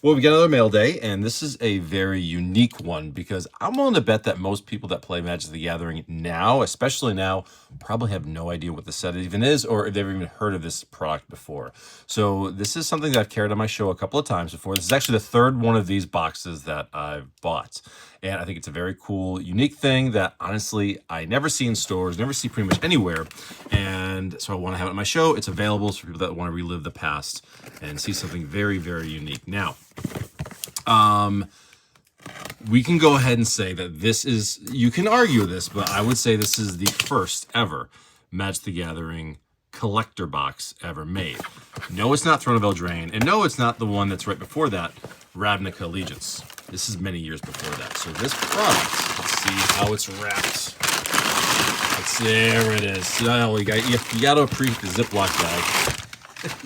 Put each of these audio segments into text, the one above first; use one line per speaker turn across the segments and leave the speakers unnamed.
Well, we got another mail day, and this is a very unique one because I'm willing to bet that most people that play Magic the Gathering now, especially now, probably have no idea what the set even is or if they've even heard of this product before. So this is something that I've carried on my show a couple of times before. This is actually the third one of these boxes that I've bought. And I think it's a very cool, unique thing that honestly I never see in stores, never see pretty much anywhere. And so I want to have it on my show. It's available for people that want to relive the past and see something very, very unique. Now, we can go ahead and say that this is, you can argue this, but I would say this is the first ever Magic the Gathering collector box ever made. No, it's not Throne of Eldraine, and no, it's not the one that's right before that, Ravnica Allegiance. This is many years before that. So this product, let's see how it's wrapped. There it is. Oh, you got to appreciate the Ziploc bag.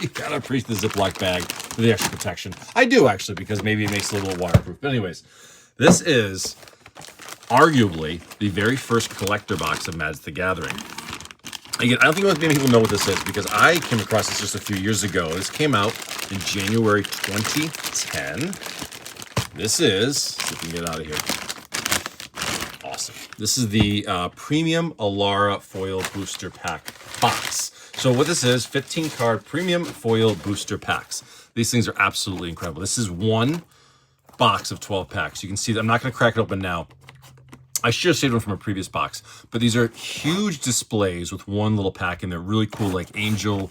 You got to appreciate the Ziploc bag for the extra protection. I do, actually, because maybe it makes it a little waterproof. But anyways, this is arguably the very first collector box of Magic the Gathering. Again, I don't think many people know what this is because I came across this just a few years ago. This came out in January 2010. This is, see if we can get out of here. Awesome. This is the Premium Alara Foil Booster Pack box. So what this is, 15 card Premium Foil Booster Packs. These things are absolutely incredible. This is one box of 12 packs. You can see that I'm not going to crack it open now. I should have saved one from a previous box, but these are huge displays with one little pack in there. Really cool, like angel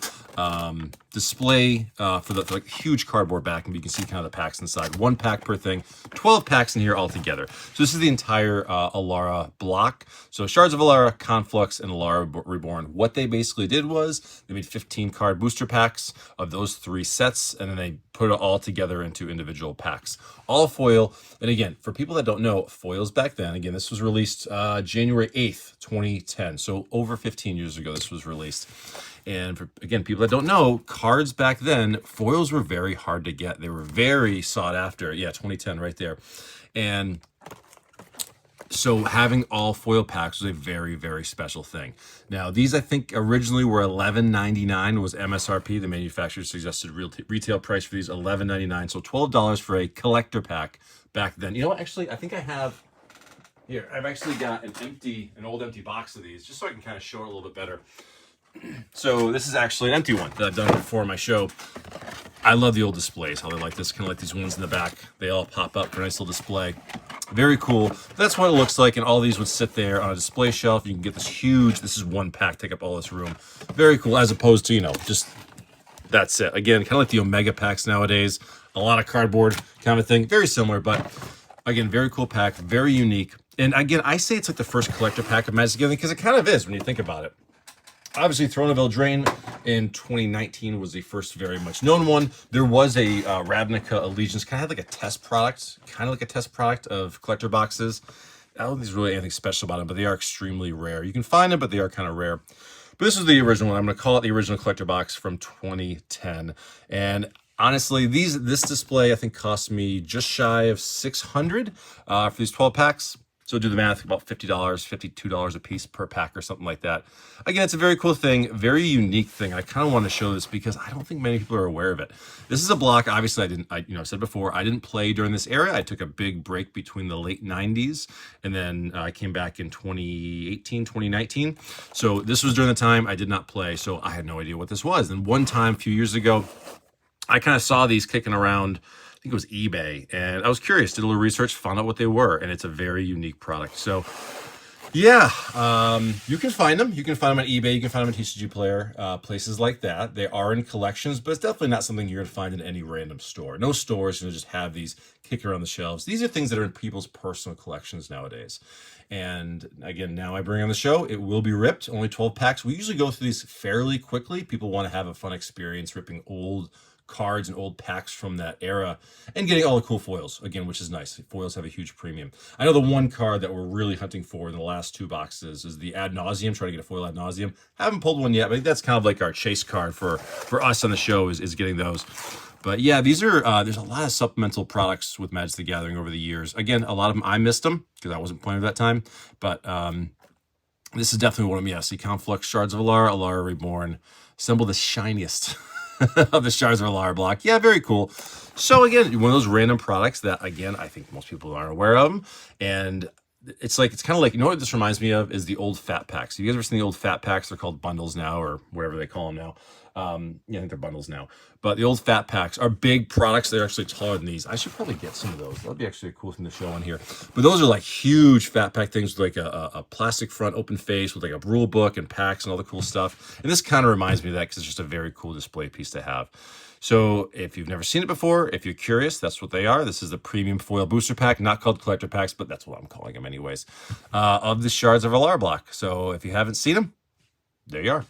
display for the like huge cardboard backing. You can see kind of the packs inside. One pack per thing, 12 packs in here altogether. So this is the entire Alara block. So Shards of Alara, Conflux, and Alara Reborn. What they basically did was they made 15 card booster packs of those three sets, and then they put it all together into individual packs. All foil. And again, for people that don't know, foils back then, again, this was released January 8th, 2010. So over 15 years ago, this was released. And for, again, people that don't know, cards back then, foils were very hard to get. They were very sought after. Yeah, 2010 right there. And so having all foil packs was a very, very special thing. Now, these I think originally were $11.99 was MSRP. The manufacturer suggested retail price for these $11.99. So $12 for a collector pack back then. You know what? Actually, I think I have here. I've actually got an old empty box of these, just so I can kind of show it a little bit better. So this is actually an empty one that I've done before my show. I love the old displays, how they like this, kind of like these ones in the back. They all pop up for a nice little display. Very cool. That's what it looks like, and all these would sit there on a display shelf. You can get this huge, this is one pack, take up all this room. Very cool, as opposed to, you know, just that's it. Again, kind of like the Omega packs nowadays. A lot of cardboard kind of thing. Very similar, but again, very cool pack, very unique. And again, I say it's like the first collector pack of Magic the Gathering because it kind of is when you think about it. Obviously, Throne of Eldraine in 2019 was the first very much known one. There was a Ravnica Allegiance, kind of like a test product, of collector boxes. I don't think there's really anything special about them, but they are extremely rare. You can find them, but they are kind of rare. But this is the original one. I'm going to call it the original collector box from 2010. And honestly, this display I think cost me just shy of $600 for these 12 packs. So do the math, about $50, $52 a piece per pack or something like that. Again, it's a very cool thing, very unique thing. I kind of want to show this because I don't think many people are aware of it. This is a block. Obviously, I said before, I didn't play during this era. I took a big break between the late 90s, and then I came back in 2018, 2019. So this was during the time I did not play, so I had no idea what this was. And one time, a few years ago, I kind of saw these kicking around. I think it was eBay, and I was curious, did a little research, found out what they were, and it's a very unique product. So yeah, you can find them. You can find them on eBay. You can find them on TCG Player, places like that. They are in collections, but it's definitely not something you're going to find in any random store. No store is going to just have these kicking around the shelves. These are things that are in people's personal collections nowadays. And again, now I bring on the show, it will be ripped, only 12 packs. We usually go through these fairly quickly. People want to have a fun experience ripping old cards and old packs from that era and getting all the cool foils again, which is nice. Foils have a huge premium. I know the one card that we're really hunting for in the last two boxes is the Ad Nauseam, trying to get a foil Ad Nauseam. Haven't pulled one yet, but I think that's kind of like our chase card for us on the show is getting those. But yeah, these are there's a lot of supplemental products with Magic the Gathering over the years. Again, a lot of them I missed them because I wasn't playing at that time, but this is definitely one of them. Yeah, see Conflux, Shards of Alara, Alara Reborn, assemble the shiniest of the Shards of Alara block. Yeah, very cool. So again, one of those random products that, again, I think most people aren't aware of them. And it's kind of like, you know what this reminds me of is the old fat packs. Have you guys ever seen the old fat packs? They're called bundles now, or whatever they call them now. Yeah, I think they're bundles now. But the old fat packs are big products. They're actually taller than these. I should probably get some of those. That'd be actually a cool thing to show on here. But those are like huge fat pack things with like a plastic front open face with like a rule book and packs and all the cool stuff. And this kind of reminds me of that because it's just a very cool display piece to have. So if you've never seen it before, if you're curious, that's what they are. This is the premium foil booster pack, not called collector packs, but that's what I'm calling them anyways, of the Shards of Alara block. So if you haven't seen them, there you are.